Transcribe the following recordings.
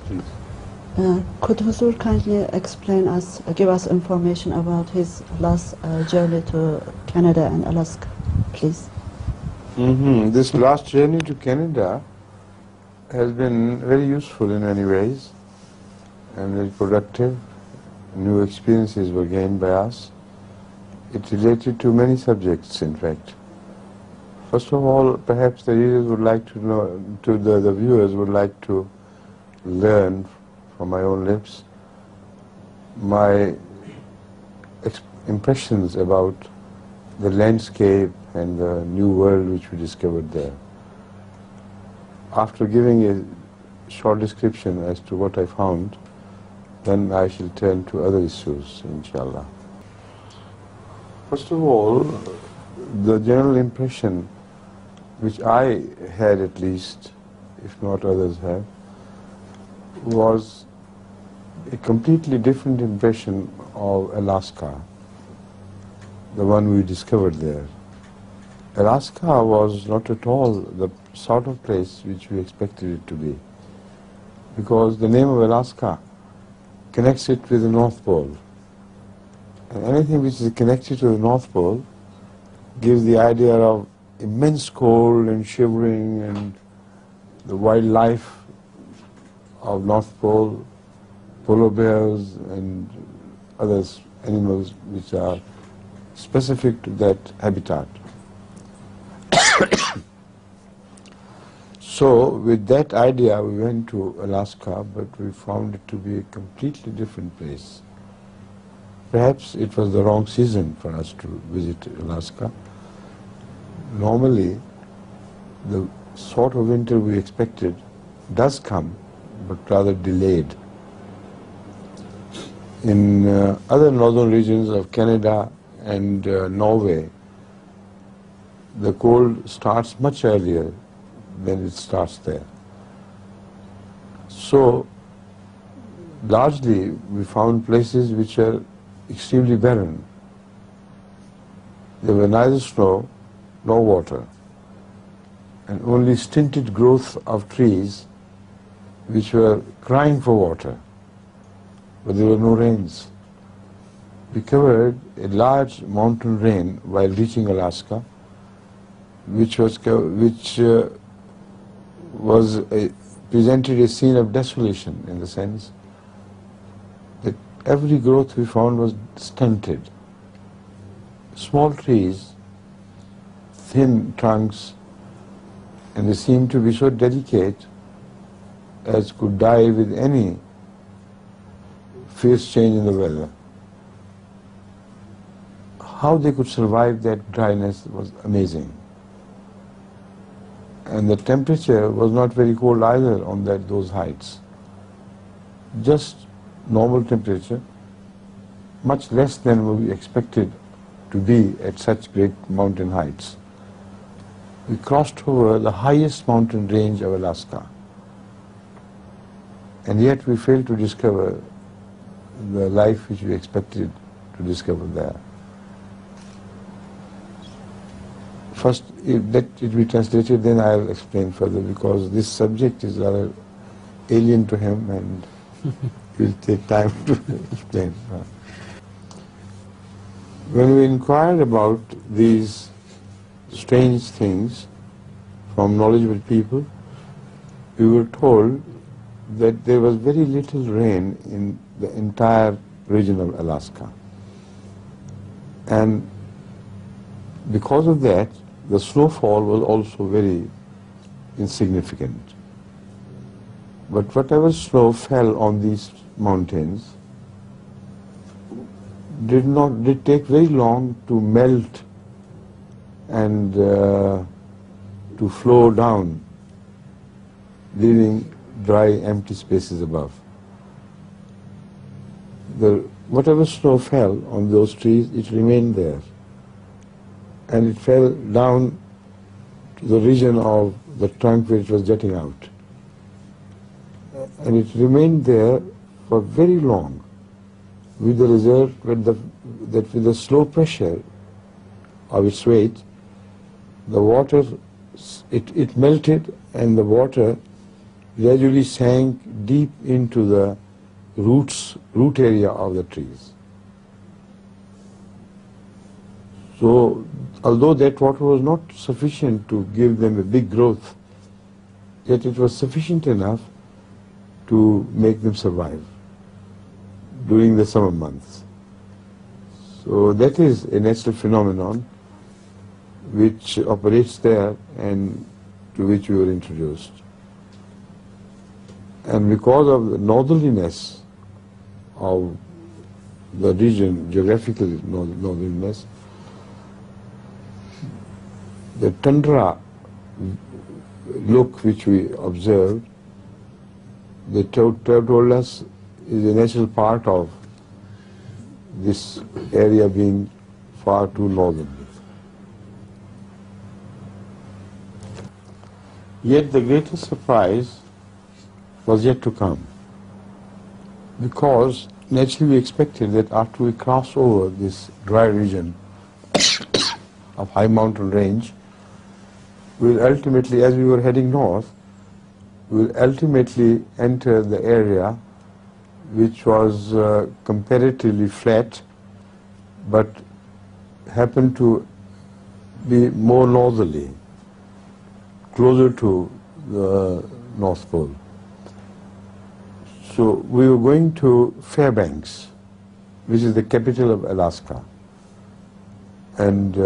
please. Could Huzur kindly explain us, give us information about his last journey to Canada and Alaska, please? This last journey to Canada has been very useful in many ways and very productive. New experiences were gained by us. It related to many subjects, in fact. First of all, perhaps the readers would like to know, the viewers would like to learn from my own lips my impressions about the landscape and the new world which we discovered there. After giving a short description as to what I found, then I shall turn to other issues, inshallah. First of all, the general impression which I had, at least, if not others have, was a completely different impression of Alaska, the one we discovered there. Alaska was not at all the sort of place which we expected it to be, because the name of Alaska connects it with the North Pole. And anything which is connected to the North Pole gives the idea of immense cold and shivering and the wildlife of North Pole, polar bears and other animals which are specific to that habitat. So with that idea we went to Alaska, but we found it to be a completely different place. Perhaps it was the wrong season for us to visit Alaska. Normally the sort of winter we expected does come, but rather delayed. In other northern regions of Canada and Norway, the cold starts much earlier than it starts there. So largely we found places which are extremely barren. There were neither snow nor water, and only stinted growth of trees which were crying for water, but there were no rains. We covered a large mountain range while reaching Alaska, which presented a scene of desolation, in the sense that every growth we found was stunted. Small trees, thin trunks, and they seemed to be so delicate as could die with any fierce change in the weather. How they could survive that dryness was amazing. And the temperature was not very cold either on those heights. Just normal temperature, much less than we expected to be at such great mountain heights. We crossed over the highest mountain range of Alaska, and yet we failed to discover the life which we expected to discover there. First, let it be translated, then I'll explain further, because this subject is rather alien to him and it will take time to explain. When we inquired about these strange things from knowledgeable people, we were told that there was very little rain in the entire region of Alaska. And because of that, the snowfall was also very insignificant. But whatever snow fell on these mountains did take very long to melt and to flow down, leaving dry, empty spaces above. Whatever snow fell on those trees, it remained there. And it fell down to the region of the trunk where it was jutting out. And it remained there for very long, with the result that with the slow pressure of its weight, the water, it melted, and the water gradually sank deep into the root area of the trees. So, although that water was not sufficient to give them a big growth, yet it was sufficient enough to make them survive during the summer months. So that is a natural phenomenon which operates there and to which we were introduced. And because of the northerliness of the region, geographical northerliness, the tundra look which we observed, they told us is a natural part of this area being far too northern. Yet the greatest surprise was yet to come, because naturally we expected that after we cross over this dry region of high mountain range, we will ultimately, as we were heading north, we will ultimately enter the area which was comparatively flat but happened to be more northerly, closer to the North Pole. So we were going to Fairbanks, which is the capital of Alaska, and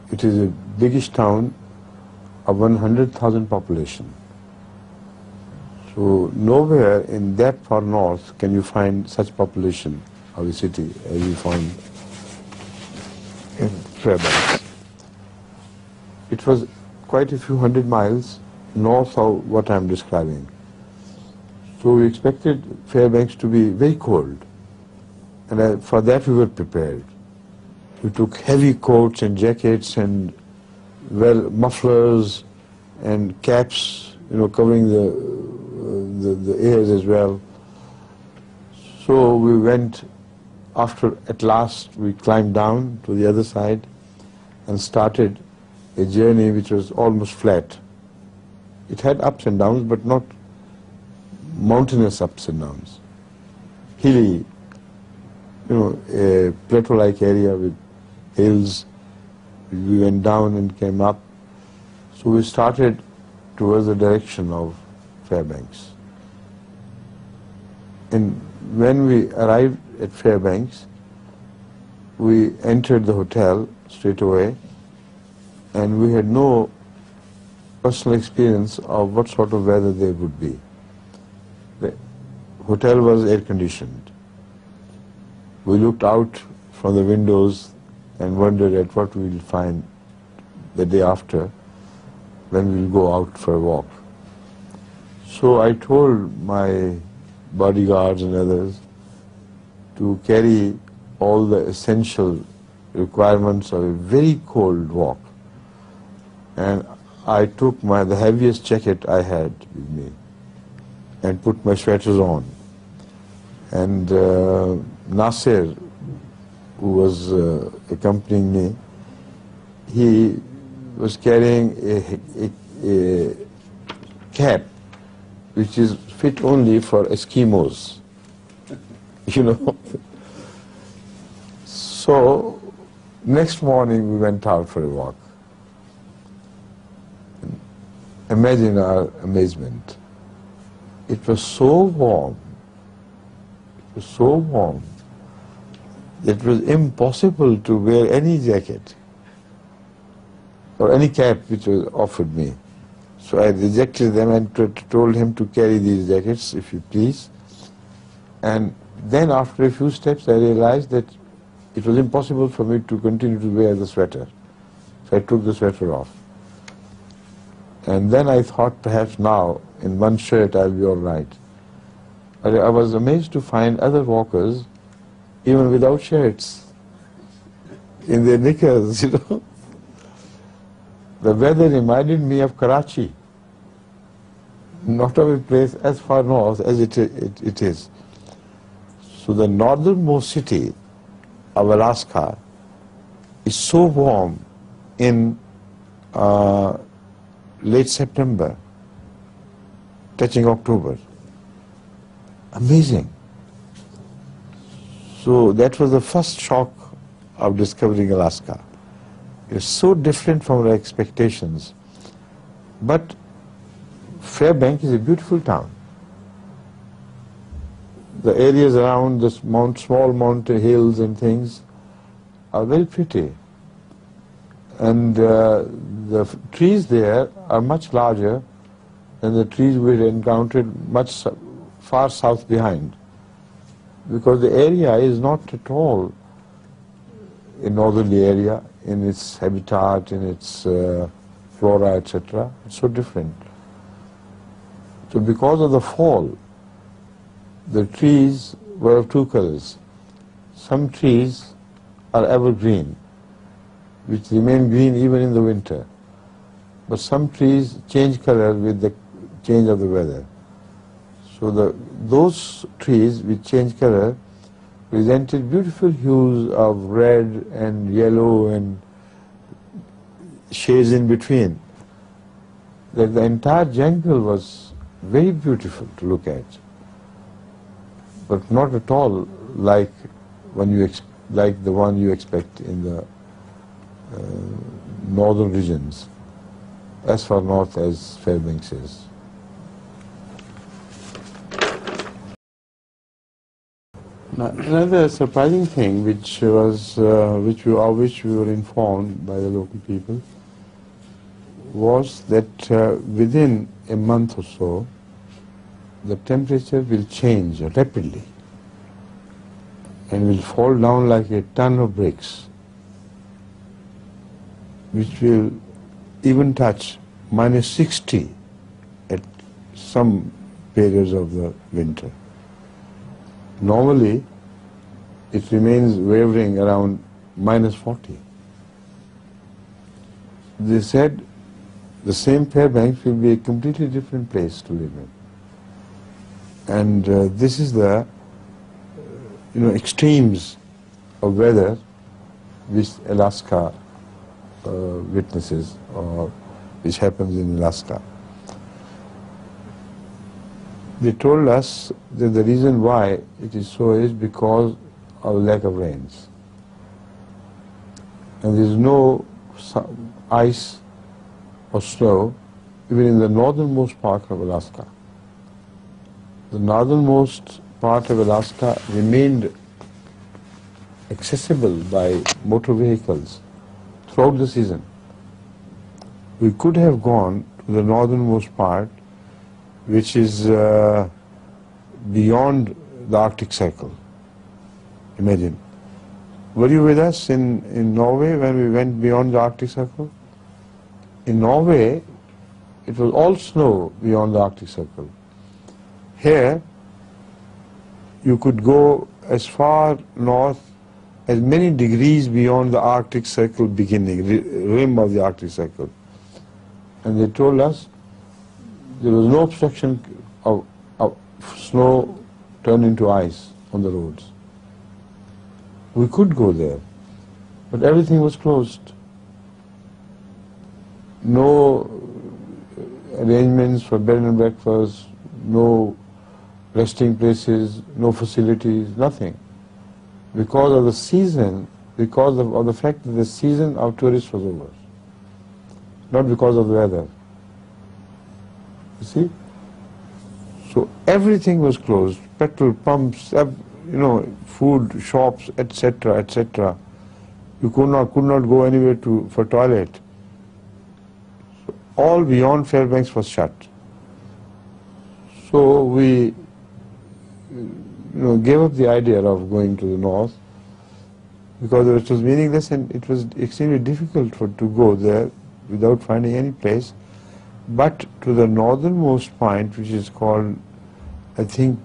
it is a biggish town of 100,000 population. So nowhere in that far north can you find such population of a city as you find in Fairbanks. It was quite a few hundred miles north of what I am describing. So we expected Fairbanks to be very cold, and for that we were prepared. We took heavy coats and jackets and mufflers and caps, covering the ears as well. So we went, at last we climbed down to the other side and started a journey which was almost flat. It had ups and downs, but not mountainous ups and downs. Hilly, a plateau-like area with hills. We went down and came up. So we started towards the direction of Fairbanks. And when we arrived at Fairbanks, we entered the hotel straight away, and we had no personal experience of what sort of weather there would be. The hotel was air-conditioned. We looked out from the windows and wondered at what we will find the day after when we will go out for a walk. So I told my bodyguards and others to carry all the essential requirements of a very cold walk. And I took the heaviest jacket I had with me and put my sweaters on. And Nasir, who was accompanying me, he was carrying a cap which is fit only for Eskimos, So next morning we went out for a walk. Imagine our amazement. It was so warm. It was so warm. It was impossible to wear any jacket or any cap which was offered me. So I rejected them and told him to carry these jackets, if you please. And then after a few steps I realized that it was impossible for me to continue to wear the sweater. So I took the sweater off. And then I thought perhaps now in one shirt I'll be all right. But I was amazed to find other walkers even without shirts, in their knickers, The weather reminded me of Karachi, not of a place as far north as it is. So the northernmost city of Alaska is so warm in late September touching October. Amazing. So that was the first shock of discovering Alaska. It's so different from our expectations. But Fairbanks is a beautiful town. The areas around the small mountain hills and things are very pretty. And the trees there are much larger than the trees we had encountered much far south behind. Because the area is not at all a northerly area in its habitat, in its flora, etc. It's so different. So because of the fall, the trees were of two colors. Some trees are evergreen, which remain green even in the winter. But some trees change color with the change of the weather. So those trees which change color presented beautiful hues of red and yellow and shades in between. That the entire jungle was very beautiful to look at, but not at all like the one you expect in the northern regions, as far north as Fairbanks is. Now, another surprising thing which we were informed by the local people was that within a month or so, the temperature will change rapidly and will fall down like a ton of bricks, which will even touch -60 at some periods of the winter. Normally, it remains wavering around -40. They said the same Fairbanks will be a completely different place to live in. And this is the extremes of weather which Alaska witnesses, or which happens in Alaska. They told us that the reason why it is so is because of lack of rains. And there is no ice or snow even in the northernmost part of Alaska. The northernmost part of Alaska remained accessible by motor vehicles throughout the season. We could have gone to the northernmost part, which is beyond the Arctic Circle. Imagine. Were you with us in Norway when we went beyond the Arctic Circle? In Norway, it was all snow beyond the Arctic Circle. Here, you could go as far north as many degrees beyond the Arctic Circle beginning, rim of the Arctic Circle. And they told us there was no obstruction of snow turned into ice on the roads. We could go there, but everything was closed. No arrangements for bed and breakfast, no resting places, no facilities, nothing. Because of the season, because of the fact that the season of tourists was over, not because of the weather. You see? So everything was closed, petrol pumps, food shops, etc., etc. You could not go anywhere for toilet. So all beyond Fairbanks was shut. So we gave up the idea of going to the north because it was meaningless and it was extremely difficult to go there without finding any place. But to the northernmost point, which is called, I think,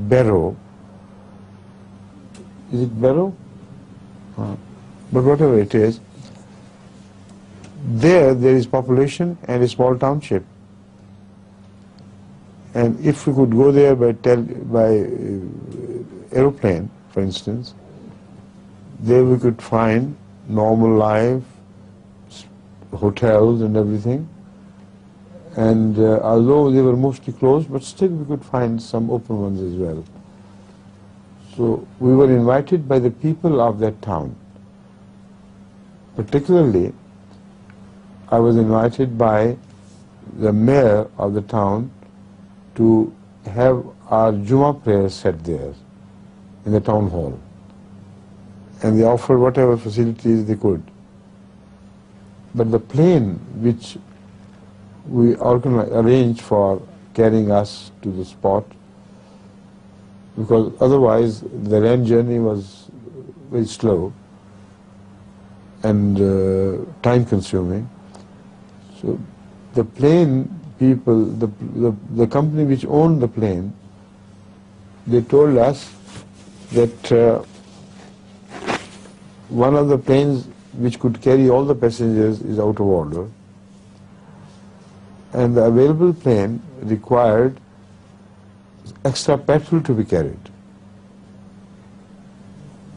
Barrow. Is it Barrow? But whatever it is, there is population and a small township. And if we could go there by aeroplane, for instance, there we could find normal life, hotels and everything, And although they were mostly closed, but still we could find some open ones as well. So we were invited by the people of that town. Particularly, I was invited by the mayor of the town to have our Jummah prayer set there in the town hall. And they offered whatever facilities they could. But the plane which we arranged for carrying us to the spot, because otherwise the land journey was very slow and time consuming. So the plane people, the company which owned the plane, they told us that one of the planes which could carry all the passengers is out of order, and the available plane required extra petrol to be carried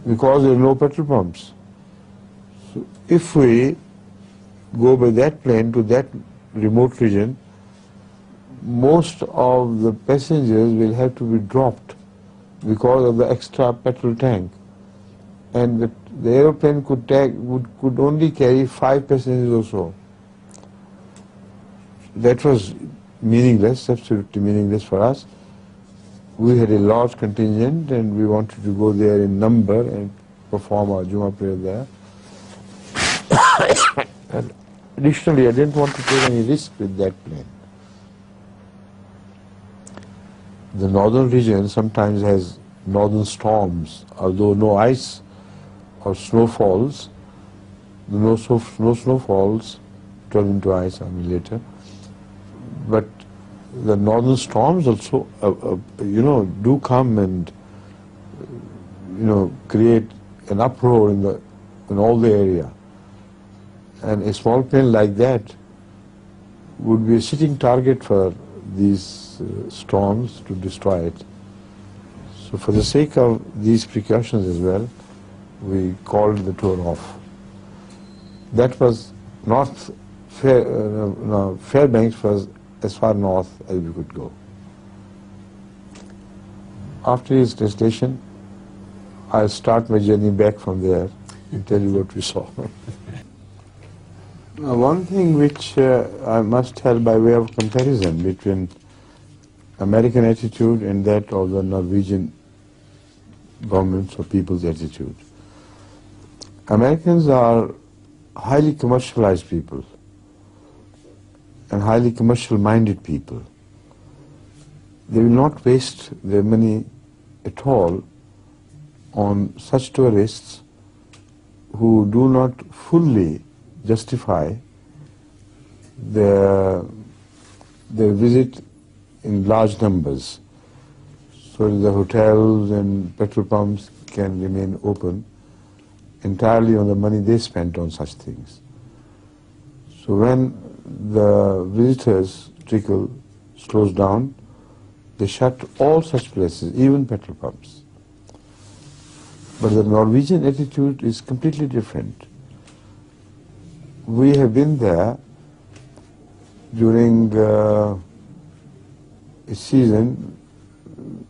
because there are no petrol pumps. So if we go by that plane to that remote region, most of the passengers will have to be dropped because of the extra petrol tank, and the aeroplane could only carry 5 passengers or so. That was meaningless, absolutely meaningless for us. We had a large contingent and we wanted to go there in number and perform our Jummah prayer there. And additionally, I didn't want to take any risk with that plane. The northern region sometimes has northern storms, although no ice or snow falls. No snow falls, turned into ice later. But the northern storms also, do come and, create an uproar in all the area. And a small plane like that would be a sitting target for these storms to destroy it. So for the sake of these precautions as well, we called the tour off. That was Fairbanks was as far north as we could go. After his translation, I'll start my journey back from there and tell you what we saw. One thing which I must tell by way of comparison between American attitude and that of the Norwegian government's or people's attitude. Americans are highly commercialized people and highly commercial-minded people. They will not waste their money at all on such tourists who do not fully justify their visit in large numbers, so that the hotels and petrol pumps can remain open entirely on the money they spent on such things. So when the visitors trickle slows down, they shut all such places, even petrol pumps. But the Norwegian attitude is completely different. We have been there during a season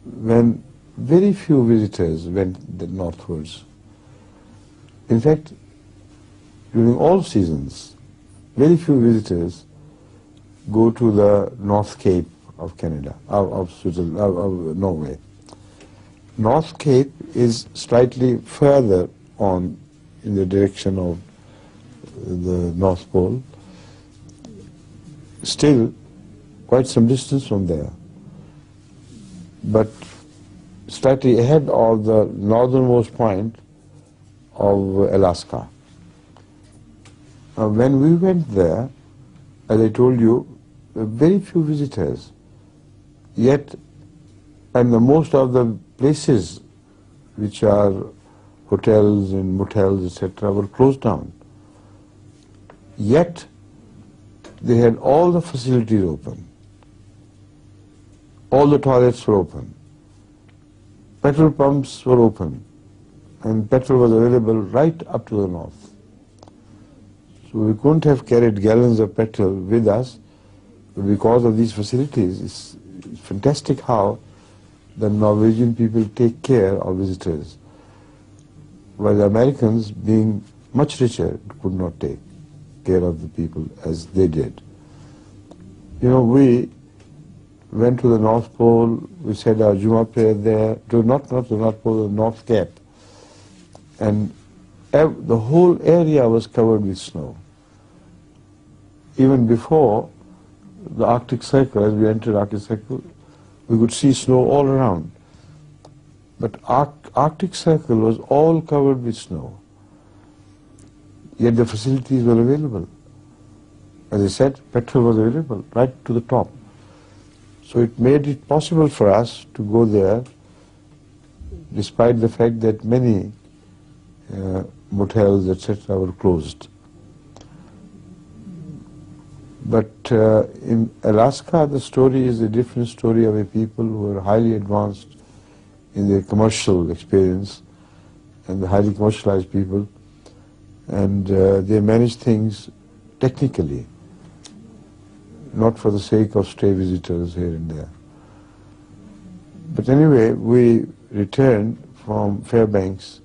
when very few visitors went northwards. In fact, during all seasons, very few visitors go to the North Cape of Canada, of Switzerland, of Norway. North Cape is slightly further on in the direction of the North Pole, still quite some distance from there, but slightly ahead of the northernmost point of Alaska. When we went there, as I told you, very few visitors, yet, and the most of the places which are hotels and motels, etc., were closed down. Yet, they had all the facilities open. All the toilets were open. Petrol pumps were open. And petrol was available right up to the north. So we couldn't have carried gallons of petrol with us because of these facilities, it's fantastic how the Norwegian people take care of visitors, while the Americans, being much richer, could not take care of the people as they did. You know, we went to the North Pole, we said our Juma prayer there, not the North Pole, the North Cape, and the whole area was covered with snow. Even before the Arctic Circle, as we entered Arctic Circle, we could see snow all around. But Arctic Circle was all covered with snow. Yet the facilities were available. As I said, petrol was available right to the top. So it made it possible for us to go there, despite the fact that many motels, etc., were closed. But in Alaska, the story is a different story of a people who are highly advanced in their commercial experience, and the highly commercialized people, and they manage things technically, not for the sake of stray visitors here and there. But anyway, we returned from Fairbanks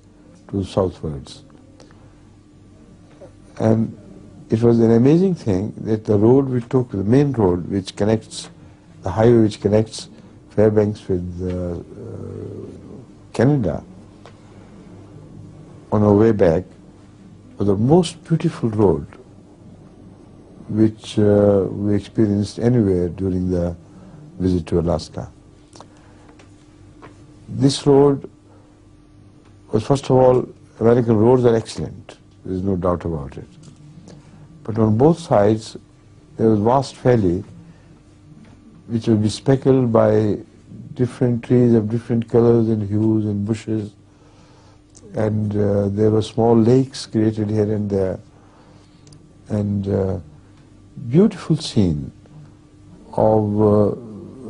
to southwards. And it was an amazing thing that the road we took, the main road which connects, the highway which connects Fairbanks with Canada, on our way back, was the most beautiful road which we experienced anywhere during the visit to Alaska. This road was, first of all, American roads are excellent, there is no doubt about it. But on both sides, there was vast valley which would be speckled by different trees of different colors and hues and bushes, and there were small lakes created here and there, and beautiful scene of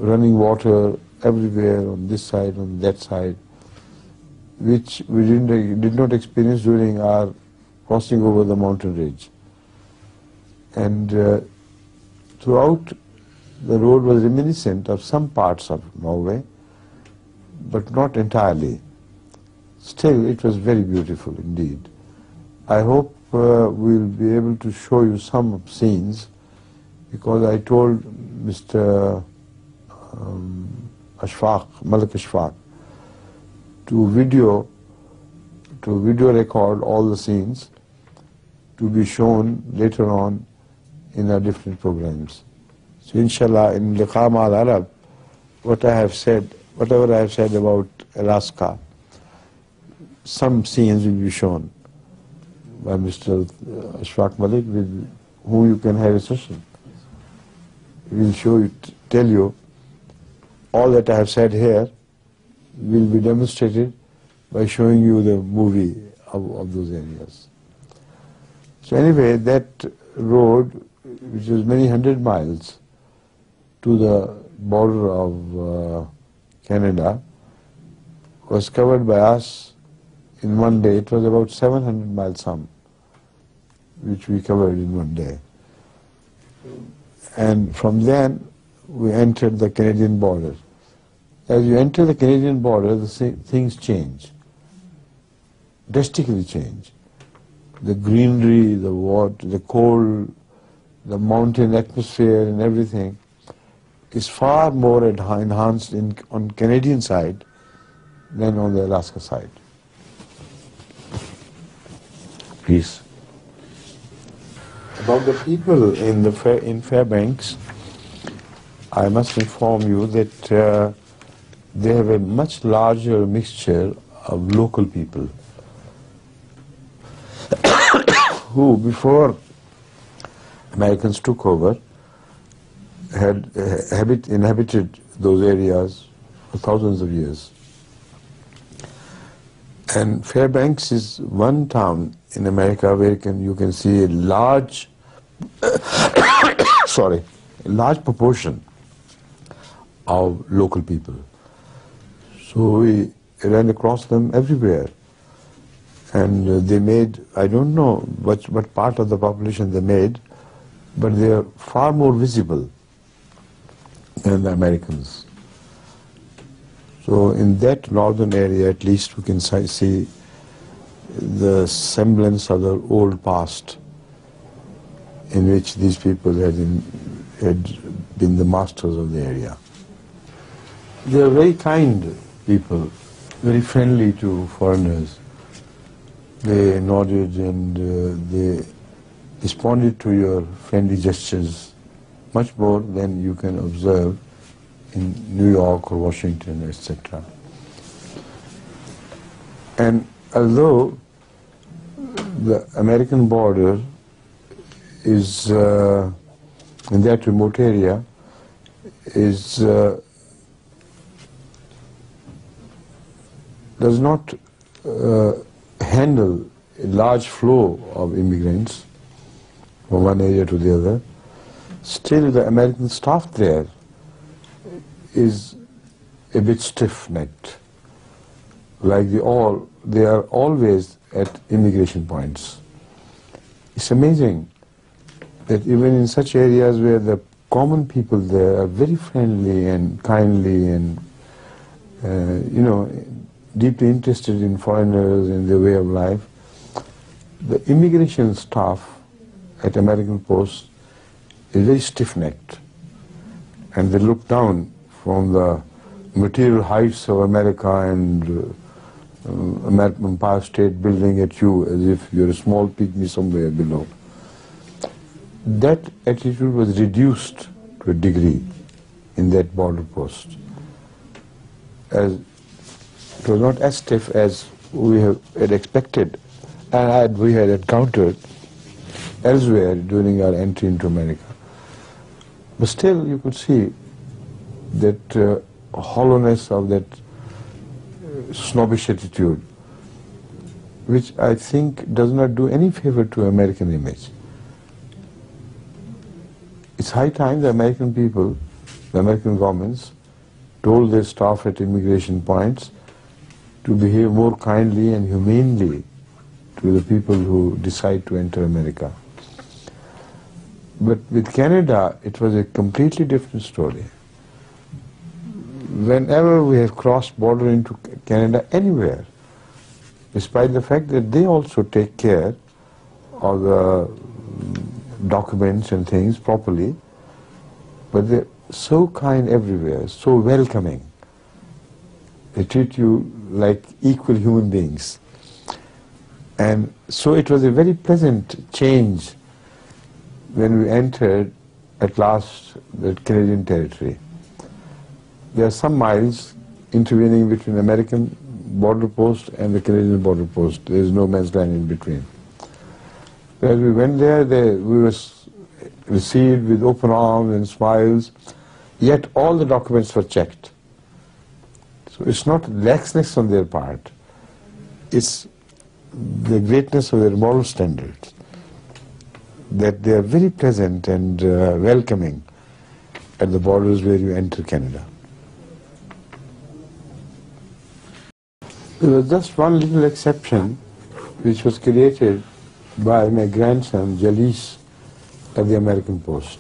running water everywhere on this side, on that side, which we did not experience during our crossing over the mountain ridge. And throughout, the road was reminiscent of some parts of Norway, but not entirely. Still, it was very beautiful indeed. I hope we'll be able to show you some scenes, because I told Mr. Malik Ashfaq to video record all the scenes to be shown later on in our different programs. So inshallah, in Liqa Ma'al Arab, whatever I have said about Alaska, some scenes will be shown by Mr. Ashfaq Malik, with whom you can have a session. He will show you, tell you, all that I have said here will be demonstrated by showing you the movie of those areas. So anyway, that road, which was many hundred miles to the border of Canada, was covered by us in one day. It was about 700 miles some, which we covered in one day. And from then, we entered the Canadian border. As you enter the Canadian border, the things change, drastically change. The greenery, the water, the cold, the mountain atmosphere and everything is far more enhanced on Canadian side than on the Alaska side. Please. About the people in Fairbanks, I must inform you that they have a much larger mixture of local people who, before Americans took over, had inhabited those areas for thousands of years. And Fairbanks is one town in America where you can see a large proportion of local people. So we ran across them everywhere, and they made, I don't know what part of the population they made, but they are far more visible and the Americans. So in that northern area, at least, we can see the semblance of the old past in which these people had been the masters of the area. They are very kind people, very friendly to foreigners. They nodded and they responded to your friendly gestures much more than you can observe in New York or Washington, etc. And although the American border is in that remote area does not handle a large flow of immigrants from one area to the other, still the American staff there is a bit stiff-necked. Like they are always at immigration points. It's amazing that even in such areas where the common people there are very friendly and kindly and deeply interested in foreigners and their way of life, the immigration staff at American posts is very stiff-necked, and they look down from the material heights of America and American Empire State Building at you as if you're a small pygmy somewhere below. That attitude was reduced to a degree in that border post. As it was not as stiff as we had expected and we had encountered elsewhere during our entry into America. But still you could see that hollowness of that snobbish attitude, which I think does not do any favor to American image. It's high time the American people, the American governments, told their staff at immigration points to behave more kindly and humanely to the people who decide to enter America. But with Canada, it was a completely different story. Whenever we have crossed border into Canada anywhere, despite the fact that they also take care of the documents and things properly, but they're so kind everywhere, so welcoming. They treat you like equal human beings. And so it was a very pleasant change when we entered at last the Canadian territory. There are some miles intervening between American border post and the Canadian border post. There is no man's land in between. As we went there, we were received with open arms and smiles, yet all the documents were checked. So it's not laxness on their part, it's the greatness of their moral standards, that they are very pleasant and welcoming at the borders where you enter Canada. There was just one little exception which was created by my grandson, Jalis, at the American post.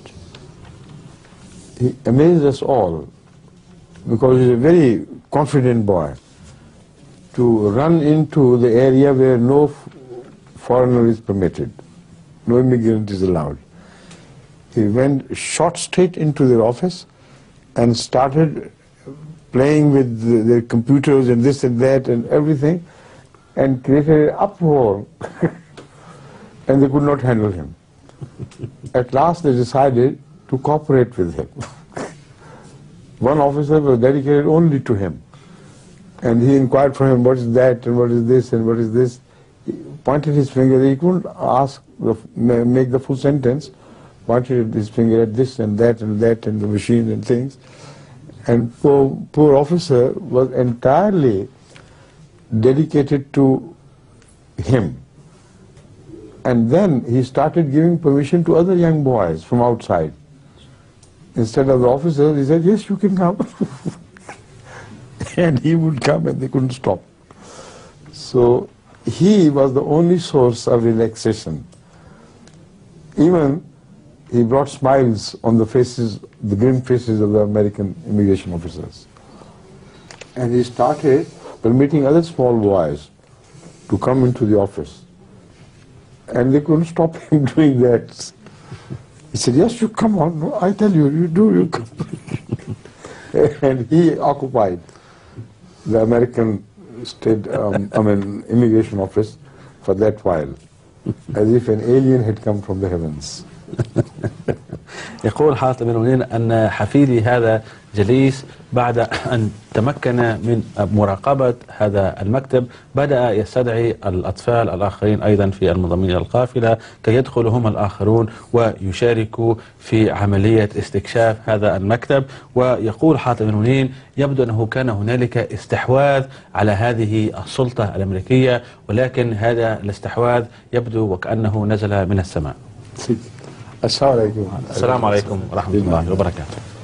He amazed us all because he's a very confident boy to run into the area where no foreigner is permitted, no immigrant is allowed. He went, shot straight into their office and started playing with their computers and this and that and everything, and created an uproar and they could not handle him. At last they decided to cooperate with him. One officer was dedicated only to him, and he inquired from him, what is that and what is this and what is this. He pointed his finger, he couldn't make the full sentence, pointed his finger at this and that and the machine and things. And poor officer was entirely dedicated to him. And then he started giving permission to other young boys from outside. Instead of the officers, he said, yes, you can come. And he would come and they couldn't stop. So he was the only source of relaxation. Even he brought smiles on the faces, the grim faces of the American immigration officers. And he started permitting other small boys to come into the office. And they couldn't stop him doing that. He said, yes, you come on. No, I tell you, you do, you come. And he occupied the American immigration office for that while, as if an alien had come from the heavens. يقول حاطب بن منين أن حفيدي هذا جليس بعد أن تمكن من مراقبة هذا المكتب بدأ يستدعي الأطفال الآخرين أيضا في المنضمين إلى القافلة كي يدخلوا هم الآخرون ويشاركوا في عملية استكشاف هذا المكتب. ويقول حاطب بن منين يبدو أنه كان هنالك استحواذ على هذه السلطة الأمريكية، ولكن هذا الاستحواذ يبدو وكأنه نزل من السماء. السلام عليكم. السلام عليكم ورحمة الله وبركاته.